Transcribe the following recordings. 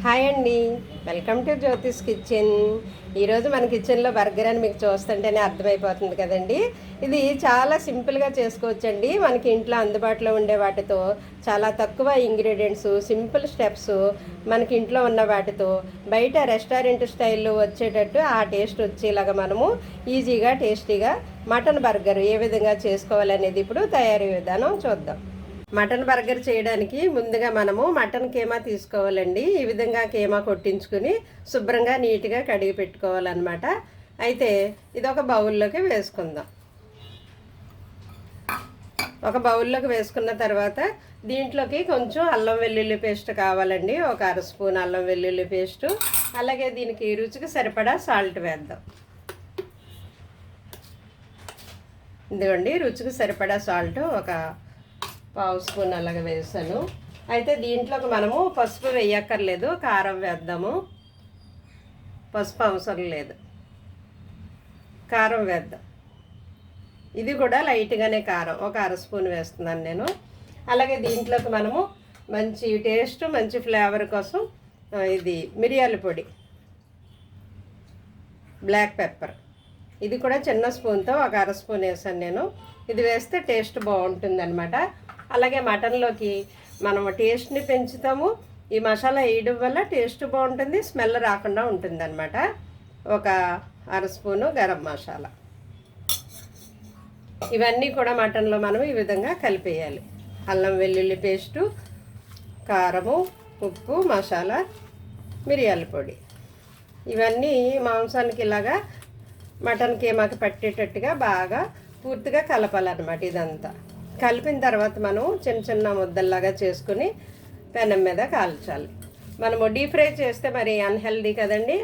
Hi అండి, welcome to Jyothish kitchen. ఈరోజు మన కిచెన్లో బర్గర్ అని మీకు చూస్తుంటేనే అర్థమైపోతుంది కదండి. ఇది చాలా సింపుల్గా చేసుకోవచ్చండి. మనకి ఇంట్లో అందుబాటులో ఉండే వాటితో చాలా తక్కువ ఇంగ్రీడియంట్స్, సింపుల్ స్టెప్స్, మనకి ఇంట్లో ఉన్న వాటితో బయట రెస్టారెంట్ స్టైల్లో వచ్చేటట్టు ఆ టేస్ట్ వచ్చేలాగా మనము ఈజీగా టేస్టీగా మటన్ బర్గర్ ఏ విధంగా చేసుకోవాలనేది ఇప్పుడు తయారీ విధానం చూద్దాం. మటన్ బర్గర్ చేయడానికి ముందుగా మనము మటన్ కీమా తీసుకోవాలండి. ఈ విధంగా కీమా కొట్టించుకుని శుభ్రంగా నీట్గా కడిగి పెట్టుకోవాలన్నమాట. అయితే ఇది ఒక బౌల్లోకి వేసుకుందాం. ఒక బౌల్లోకి వేసుకున్న తర్వాత దీంట్లోకి కొంచెం అల్లం వెల్లుల్లి పేస్ట్ కావాలండి. ఒక అర స్పూన్ అల్లం వెల్లుల్లి పేస్టు, అలాగే దీనికి రుచికి సరిపడా సాల్ట్ వేద్దాం. ఇదిగోండి, రుచికి సరిపడా సాల్ట్ ఒక పావు స్పూన్ అలాగే వేసాను. అయితే దీంట్లోకి మనము పసుపు వేయక్కర్లేదు, కారం వేద్దాము. పసుపు అవసరం లేదు, కారం వేద్దాం. ఇది కూడా లైట్గానే కారం ఒక అర స్పూన్ వేస్తున్నాను నేను. అలాగే దీంట్లోకి మనము మంచి టేస్ట్, మంచి ఫ్లేవర్ కోసం ఇది మిరియాల పొడి, బ్లాక్ పెప్పర్, ఇది కూడా చిన్న స్పూన్తో ఒక అర స్పూన్ వేసాను నేను. ఇది వేస్తే టేస్ట్ బాగుంటుంది అనమాట. అలాగే మటన్లోకి మనం టేస్ట్ని పెంచుతాము. ఈ మసాలా వేయడం వల్ల టేస్ట్ బాగుంటుంది, స్మెల్ రాకుండా ఉంటుంది అనమాట. ఒక అర స్పూను గరం మసాలా, ఇవన్నీ కూడా మటన్లో మనం ఈ విధంగా కలిపేయాలి. అల్లం వెల్లుల్లి పేస్టు, కారము, ఉప్పు, మసాలా, మిరియాల పొడి, ఇవన్నీ మాంసానికి ఇలాగా మటన్ కీమాకి పట్టేటట్టుగా బాగా పూర్తిగా కలపాలన్నమాట. ఇదంతా కలిపిన తర్వాత మనం చిన్న చిన్న ముద్దల్లాగా చేసుకుని పెనం మీద కాల్చాలి. మనము డీప్ ఫ్రై చేస్తే మరి అన్హెల్దీ కదండి.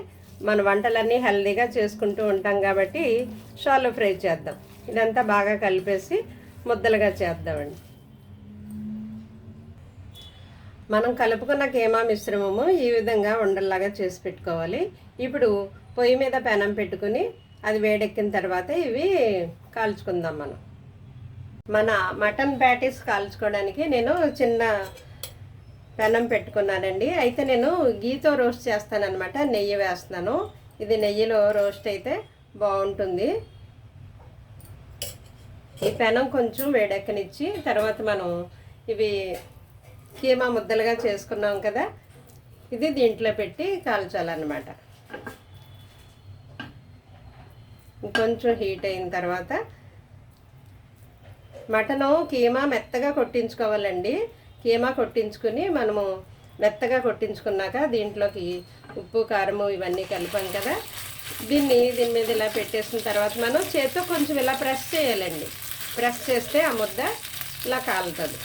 మన వంటలన్నీ హెల్దీగా చేసుకుంటూ ఉంటాం కాబట్టి షాలో ఫ్రై చేద్దాం. ఇదంతా బాగా కలిపేసి ముద్దలుగా చేద్దామండి. మనం కలుపుకున్న కీమా మిశ్రమము ఈ విధంగా ఉండల్లాగా చేసి పెట్టుకోవాలి. ఇప్పుడు పొయ్యి మీద పెనం పెట్టుకుని అది వేడెక్కిన తర్వాత ఇవి కాల్చుకుందాం. మన మటన్ ప్యాటీస్ కాల్చుకోవడానికి నేను చిన్న పెనం పెట్టుకున్నానండి. అయితే నేను గీతో రోస్ట్ చేస్తానన్నమాట, నెయ్యి వేస్తున్నాను. ఇది నెయ్యిలో రోస్ట్ అయితే బాగుంటుంది. ఈ పెనం కొంచెం వేడెక్కనిచ్చి తర్వాత మనం ఇవి కీమా ముద్దలుగా చేసుకున్నాం కదా, ఇది దీంట్లో పెట్టి కాల్చాలన్నమాట. కొంచెం హీట్ అయిన తర్వాత మటను కీమా మెత్తగా కొట్టించుకోవాలండి. కీమా కొట్టించుకుని మనము మెత్తగా కొట్టించుకున్నాక దీంట్లోకి ఉప్పు, కారము ఇవన్నీ కలిపాం కదా, దీని మీద ఇలా పెట్టేసిన తర్వాత మనం చేతితో కొంచెం ఇలా ప్రెస్ చేయాలండి. ప్రెస్ చేస్తే ఆ ముద్ద ఇలా కాలుతుంది.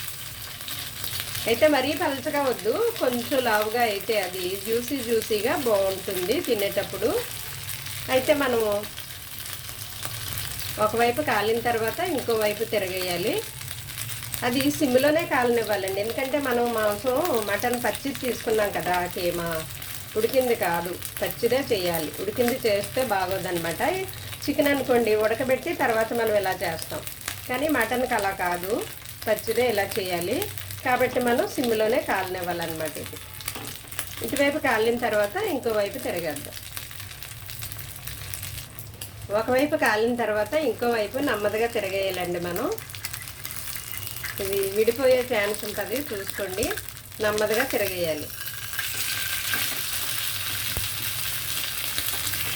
అయితే మరీ పలచగా వద్దు, కొంచెం లావుగా అయితే అది జ్యూసీగా బాగుంటుంది తినేటప్పుడు. అయితే మనము ఒకవైపు కాలిన తర్వాత ఇంకో వైపు తిరగేయాలి. అది సిమ్లోనే కాలనివ్వాలండి, ఎందుకంటే మనం మాంసం మటన్ పచ్చిది తీసుకున్నాం కదా, కీమా ఉడికింది కాదు, పచ్చిదే చేయాలి. ఉడికింది చేస్తే బాగోదన్నమాట. చికెన్ అనుకోండి ఉడకబెట్టి తర్వాత మనం ఇలా చేస్తాం, కానీ మటన్కి అలా కాదు, పచ్చిదే ఇలా చేయాలి. కాబట్టి మనం సిమ్లోనే కాలనివ్వాలన్నమాట. ఇది ఇటువైపు కాలిన తర్వాత ఇంకోవైపు తిరగేద్దాం. ఒకవైపు కాలిన తర్వాత ఇంకోవైపు నెమ్మదిగా తిరగేయాలండి. మనం ఇది విడిపోయే ఛాన్స్ ఉంటుంది, చూసుకోండి. నెమ్మదిగా తిరగేయాలి.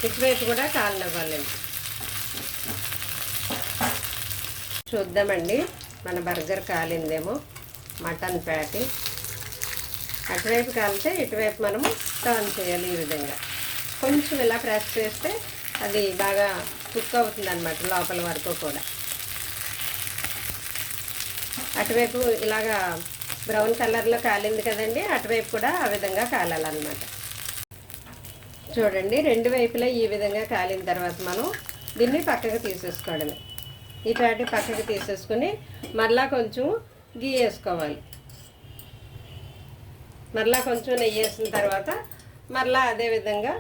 ఇటువైపు కూడా కాలనివ్వాలండి. చూద్దామండి మన బర్గర్ కాలిందేమో. మటన్ ప్యాటీ అటువైపు కాలితే ఇటువైపు మనము టర్న్ చేయాలి. ఈ విధంగా కొంచెం ఇలా ప్రెస్ చేస్తే అది బాగా కుక్ అవుతుంది అన్నమాట, లోపల వరకు కూడా. అటువైపు ఇలాగా బ్రౌన్ కలర్లో కాలింది కదండి, అటువైపు కూడా ఆ విధంగా కాలాలన్నమాట. చూడండి, రెండు వైపులా ఈ విధంగా కాలిన తర్వాత మనం దీన్ని పక్కకు తీసేసుకోవడమే. ఈ ప్యాటీ పక్కకు తీసేసుకుని మరలా కొంచెం గీ వేసుకోవాలి. మరలా కొంచెం నెయ్యి వేసిన తర్వాత మరలా అదేవిధంగా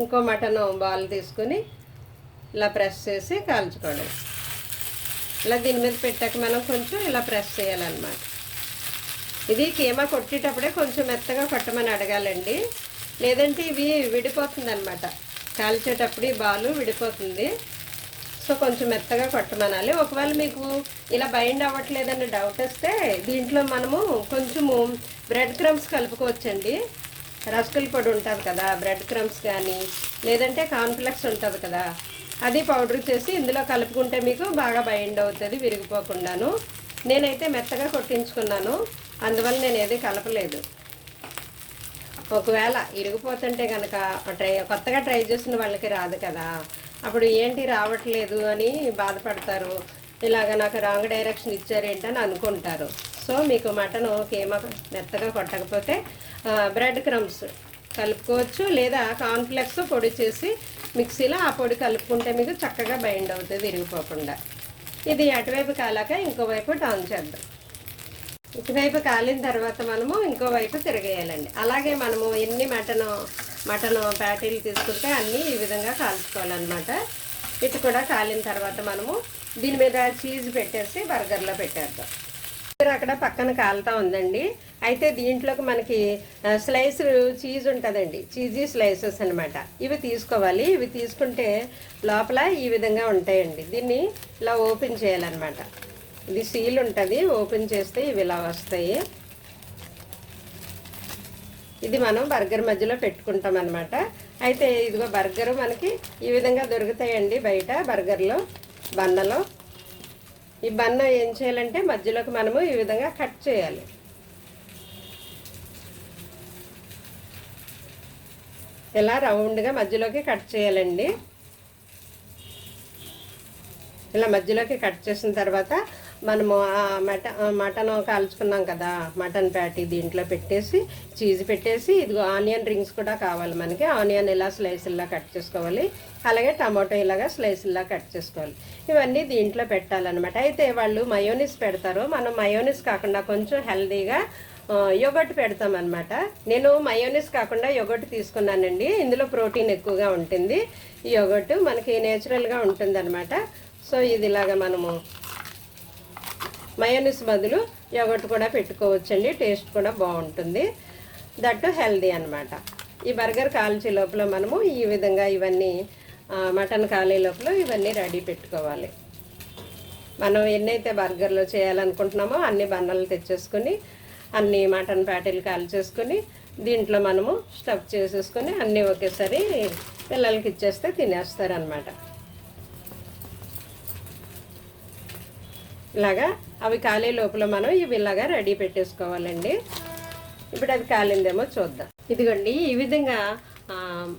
ఇంకో మటన్ బాల్ తీసుకుని ఇలా ప్రెస్ చేసి కాల్చుకోవడం. ఇలా దీని మీద పెట్టాక మనం కొంచెం ఇలా ప్రెస్ చేయాలన్నమాట. ఇది కీమా కొట్టేటప్పుడే కొంచెం మెత్తగా కొట్టమని అడగాలండి, లేదంటే ఇవి విడిపోతుంది అనమాట. కాల్చేటప్పుడు ఈ బాలు విడిపోతుంది. సో కొంచెం మెత్తగా కొట్టమనాలి. ఒకవేళ మీకు ఇలా బైండ్ అవ్వట్లేదని డౌట్ వస్తే దీంట్లో మనము కొంచెము బ్రెడ్ క్రమ్స్ కలుపుకోవచ్చండి. రస్కుల పొడి ఉంటుంది కదా, బ్రెడ్ క్రమ్స్ కానీ లేదంటే కార్న్ఫ్లెక్స్ ఉంటుంది కదా, అది పౌడర్ చేసి ఇందులో కలుపుకుంటే మీకు బాగా బైండ్ అవుతుంది విరిగిపోకుండాను. నేనైతే మెత్తగా కొట్టించుకున్నాను, అందువల్ల నేను ఏది కలపలేదు. ఒకవేళ ఇరిగిపోతుంటే కనుక కొత్తగా ట్రై చేసిన వాళ్ళకి రాదు కదా, అప్పుడు ఏంటి రావట్లేదు అని బాధపడతారు. ఇలాగ నాకు రాంగ్ డైరెక్షన్ ఇచ్చారేంటని అనుకుంటారు. సో మీకు మటన్ కీమా మెత్తగా కొట్టకపోతే బ్రెడ్ క్రమ్స్ కలుపుకోవచ్చు, లేదా కార్న్ఫ్లెక్స్ పొడి చేసి మిక్సీలో ఆ పొడి కలుపుకుంటే మీకు చక్కగా బైండ్ అవుతుంది విరిగిపోకుండా. ఇది అటువైపు కాలాక ఇంకోవైపు టర్న్ చేద్దాం. ఇటువైపు కాలిన తర్వాత మనము ఇంకోవైపు తిరగేయాలండి. అలాగే మనము ఎన్ని మటన్ ప్యాటీలు తీసుకుంటే అన్నీ ఈ విధంగా కాల్చుకోవాలన్నమాట. ఇటు కూడా కాలిన తర్వాత మనము దీని మీద చీజ్ పెట్టేసి బర్గర్లో పెట్టేద్దాం. అక్కడ పక్కన కాలుతా ఉందండి. అయితే దీంట్లోకి మనకి స్లైస్ చీజ్ ఉంటుందండి, చీజీ స్లైసెస్ అనమాట. ఇవి తీసుకోవాలి. ఇవి తీసుకుంటే లోపల ఈ విధంగా ఉంటాయండి. దీన్ని ఇలా ఓపెన్ చేయాలన్నమాట. ఇది సీల్ ఉంటుంది, ఓపెన్ చేస్తే ఇవి ఇలా వస్తాయి. ఇది మనం బర్గర్ మధ్యలో పెట్టుకుంటాం అనమాట. అయితే ఇదిగో బర్గరు మనకి ఈ విధంగా దొరుకుతాయండి బయట బర్గర్లో బన్నలో. ఈ బన్న ఏం చేయాలంటే మధ్యలోకి మనము ఈ విధంగా కట్ చేయాలి. ఇలా రౌండ్గా మధ్యలోకి కట్ చేయాలండి. ఇలా మధ్యలోకి కట్ చేసిన తర్వాత మనము మటన్ కాల్చుకున్నాం కదా, మటన్ ప్యాటీ దీంట్లో పెట్టేసి చీజ్ పెట్టేసి, ఇదిగో ఆనియన్ రింగ్స్ కూడా కావాలి మనకి. ఆనియన్ ఇలా స్లైస్లా కట్ చేసుకోవాలి, అలాగే టమాటో ఇలాగా స్లైస్లా కట్ చేసుకోవాలి. ఇవన్నీ దీంట్లో పెట్టాలన్నమాట. అయితే వాళ్ళు మయోనీస్ పెడతారు, మనం మయోనీస్ కాకుండా కొంచెం హెల్దీగా యోగర్ట్ పెడతామన్నమాట. నేను మయోనీస్ కాకుండా యోగర్ట్ తీసుకున్నానండి. ఇందులో ప్రోటీన్ ఎక్కువగా ఉంటుంది. ఈ యోగర్ట్ మనకి నేచురల్గా ఉంటుంది అనమాట. సో ఇది ఇలాగా మనము మయోనీస్ బదులు యోగర్ట్ కూడా పెట్టుకోవచ్చండి, టేస్ట్ కూడా బాగుంటుంది, దట్టు హెల్దీ అనమాట. ఈ బర్గర్ కాల్చే లోపల మనము ఈ విధంగా ఇవన్నీ మటన్ కాలే లోపల ఇవన్నీ రెడీ పెట్టుకోవాలి. మనం ఎన్నైతే బర్గర్లో చేయాలనుకుంటున్నామో అన్ని బన్నలు తెచ్చేసుకొని అన్ని మటన్ ప్యాటీలు కాల్చేసుకొని దీంట్లో మనము స్టఫ్ చేసేసుకొని అన్నీ ఒకేసారి పిల్లలకి ఇచ్చేస్తే తినేస్తారనమాట. ఇలాగా అవి కాలే లోపల మనం ఇవి ఇలాగా రెడీ పెట్టేసుకోవాలండి. ఇప్పుడు అది కాలిందేమో చూద్దాం. ఇదిగోండి ఈ విధంగా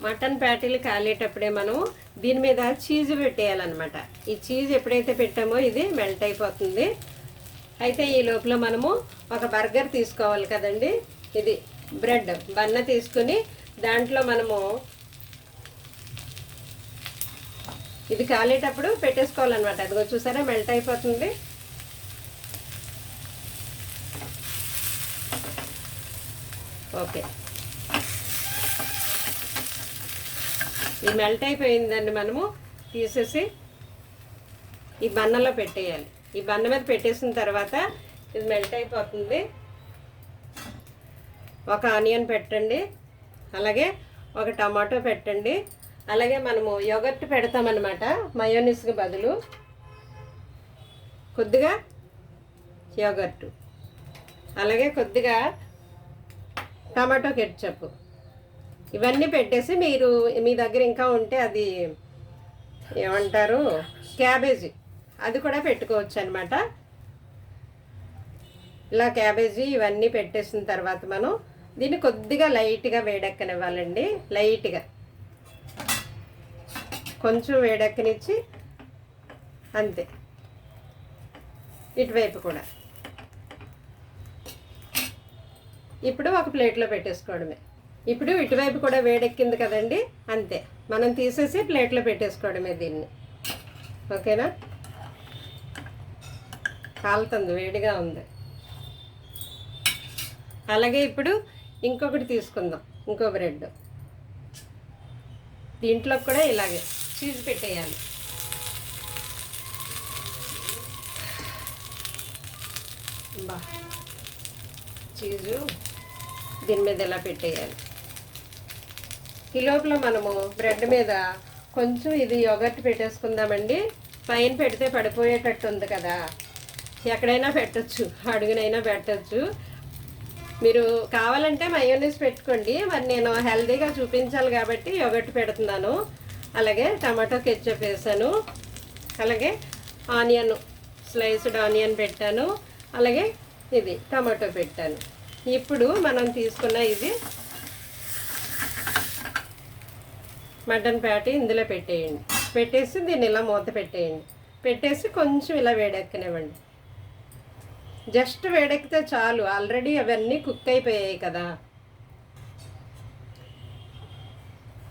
మటన్ ప్యాటీలు కాలేటప్పుడే మనం దీని మీద చీజ్ పెట్టేయాలన్నమాట. ఈ చీజ్ ఎప్పుడైతే పెట్టామో ఇది మెల్ట్ అయిపోతుంది. అయితే ఈ లోపల మనము ఒక బర్గర్ తీసుకోవాలి కదండి. ఇది బ్రెడ్ బన్న తీసుకుని దాంట్లో మనము ఇది కాలేటప్పుడు పెట్టేసుకోవాలన్నమాట. అదిగో చూసారా మెల్ట్ అయిపోతుంది. ఓకే, ఇది మెల్ట్ అయిపోయిందండి. మనము తీసేసి ఈ బన్నలో పెట్టేయాలి. ఈ బన్న మీద పెట్టేసిన తర్వాత ఇది మెల్ట్ అయిపోతుంది. ఒక ఆనియన్ పెట్టండి, అలాగే ఒక టమాటో పెట్టండి, అలాగే మనము యోగర్ట్ పెడతామన్నమాట మయోనీస్కి బదులు. కొద్దిగా యోగర్టు, అలాగే కొద్దిగా టమాటో కెట్చప్, ఇవన్నీ పెట్టేసి మీరు మీ దగ్గర ఇంకా ఉంటే అది ఏమంటారు క్యాబేజీ, అది కూడా పెట్టుకోవచ్చు అనమాట. ఇలా క్యాబేజీ ఇవన్నీ పెట్టేసిన తర్వాత మనం దీన్ని కొద్దిగా లైట్గా వేడెక్కనివ్వాలండి. లైట్గా కొంచెం వేడెక్కనిచ్చి అంతే. ఇటువైపు కూడా ఇప్పుడు ఒక ప్లేట్లో పెట్టేసుకోవడమే. ఇప్పుడు ఇటువైపు కూడా వేడెక్కింది కదండి, అంతే. మనం తీసేసి ప్లేట్లో పెట్టేసుకోవడమే దీన్ని. ఓకేనా? కాలుతుంది, వేడిగా ఉంది. అలాగే ఇప్పుడు ఇంకొకటి తీసుకుందాం, ఇంకో బ్రెడ్. దీంట్లో కూడా ఇలాగే చీజ్ పెట్టేయాలి. బా చీజు దీని మీద ఇలా పెట్టేయాలి. ఈ లోపల మనము బ్రెడ్ మీద కొంచెం ఇది యోగర్ట్ పెట్టేసుకుందామండి. పైన పెడితే పడిపోయేటట్టు ఉంది కదా, ఎక్కడైనా పెట్టచ్చు, అడుగునైనా పెట్టచ్చు. మీరు కావాలంటే మయోనీస్ పెట్టుకోండి. మరి నేను హెల్తీగా చూపించాలి కాబట్టి యోగర్ట్ పెడుతున్నాను. అలాగే టమాటో కెచప్ వేసాను, అలాగే ఆనియన్, స్లైస్డ్ ఆనియన్ పెట్టాను, అలాగే ఇది టమాటో పెట్టాను. ఇప్పుడు మనం తీసుకున్న ఇది మటన్ ప్యాటీ ఇందులో పెట్టేయండి. పెట్టేసి దీన్ని ఇలా మూత పెట్టేయండి. పెట్టేసి కొంచెం ఇలా వేడెక్కనివ్వండి. జస్ట్ వేడెక్కితే చాలు, ఆల్రెడీ అవన్నీ కుక్ అయిపోయాయి కదా.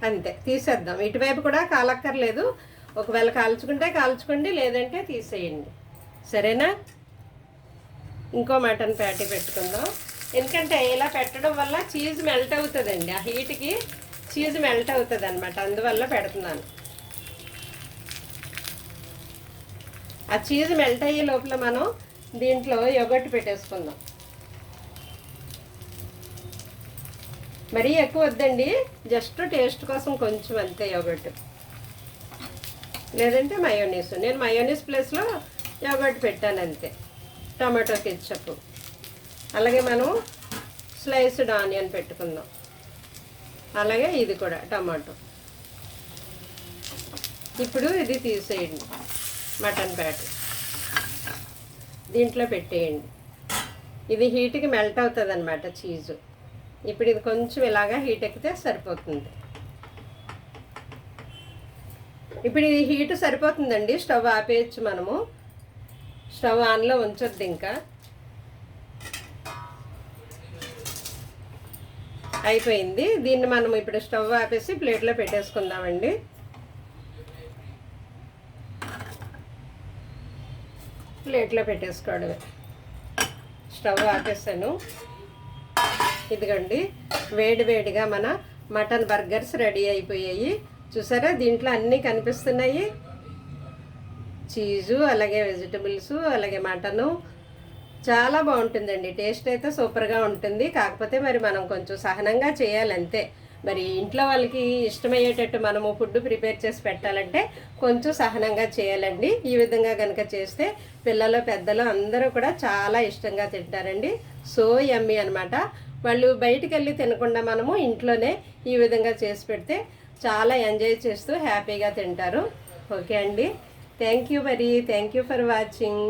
అంతే, తీసేద్దాం. ఇటువైపు కూడా కాలక్కర్లేదు. ఒకవేళ కాల్చుకుంటే కాల్చుకోండి, లేదంటే తీసేయండి. సరేనా? ఇంకో మటన్ ప్యాటీ పెట్టుకుందాం. ఎందుకంటే ఇలా పెట్టడం వల్ల చీజ్ మెల్ట్ అవుతుందండి. ఆ హీట్కి చీజ్ మెల్ట్ అవుతుంది అనమాట, అందువల్ల పెడుతున్నాను. ఆ చీజ్ మెల్ట్ అయ్యే లోపల మనం దీంట్లో యోగర్ట్ పెట్టేసుకుందాం. మరీ ఎక్కువ వద్దండి, జస్ట్ టేస్ట్ కోసం కొంచెం అంతే యోగర్ట్, లేదంటే మయోనీస్. నేను మయోనీస్ ప్లేస్లో యోగర్ట్ పెట్టాను అంతే. టమాటో కెచప్, అలాగే మనం స్లైస్డ్ ఆనియన్ పెట్టుకుందాం, అలాగే ఇది కూడా టమాటో. ఇప్పుడు ఇది తీసేయండి, మటన్ ప్యాటీ దీంట్లో పెట్టేయండి. ఇది హీట్కి మెల్ట్ అవుతుంది అనమాట చీజు. ఇప్పుడు ఇది కొంచెం ఇలాగా హీట్ ఎక్కితే సరిపోతుంది. ఇప్పుడు ఇది హీట్ సరిపోతుందండి, స్టవ్ ఆపేయచ్చు. మనము స్టవ్ ఆన్లో ఉంచొద్దు ఇంకా. అయిపోయింది. దీన్ని మనం ఇప్పుడు స్టవ్ ఆపేసి ప్లేట్లో పెట్టేసుకుందామండి. ప్లేట్లో పెట్టేసుకోవడమే. స్టవ్ ఆపేసాను. ఇదిగోండి, వేడివేడిగా మన మటన్ బర్గర్స్ రెడీ అయిపోయాయి. చూసారా, దీంట్లో అన్నీ కనిపిస్తున్నాయి. చీజు, అలాగే వెజిటబుల్స్, అలాగే మటను. చాలా బాగుంటుందండి. టేస్ట్ అయితే సూపర్గా ఉంటుంది. కాకపోతే మరి మనం కొంచెం సహనంగా చేయాలంతే. మరి ఇంట్లో వాళ్ళకి ఇష్టమయ్యేటట్టు మనము ఫుడ్ ప్రిపేర్ చేసి పెట్టాలంటే కొంచెం సహనంగా చేయాలండి. ఈ విధంగా కనుక చేస్తే పిల్లలు పెద్దలు అందరూ కూడా చాలా ఇష్టంగా తింటారండి. సో యమ్మీ అనమాట. వాళ్ళు బయటికి వెళ్ళి తినకుండా మనము ఇంట్లోనే ఈ విధంగా చేసి పెడితే చాలా ఎంజాయ్ చేస్తూ హ్యాపీగా తింటారు. ఓకే అండి, థ్యాంక్ యూ ఫర్ వాచింగ్.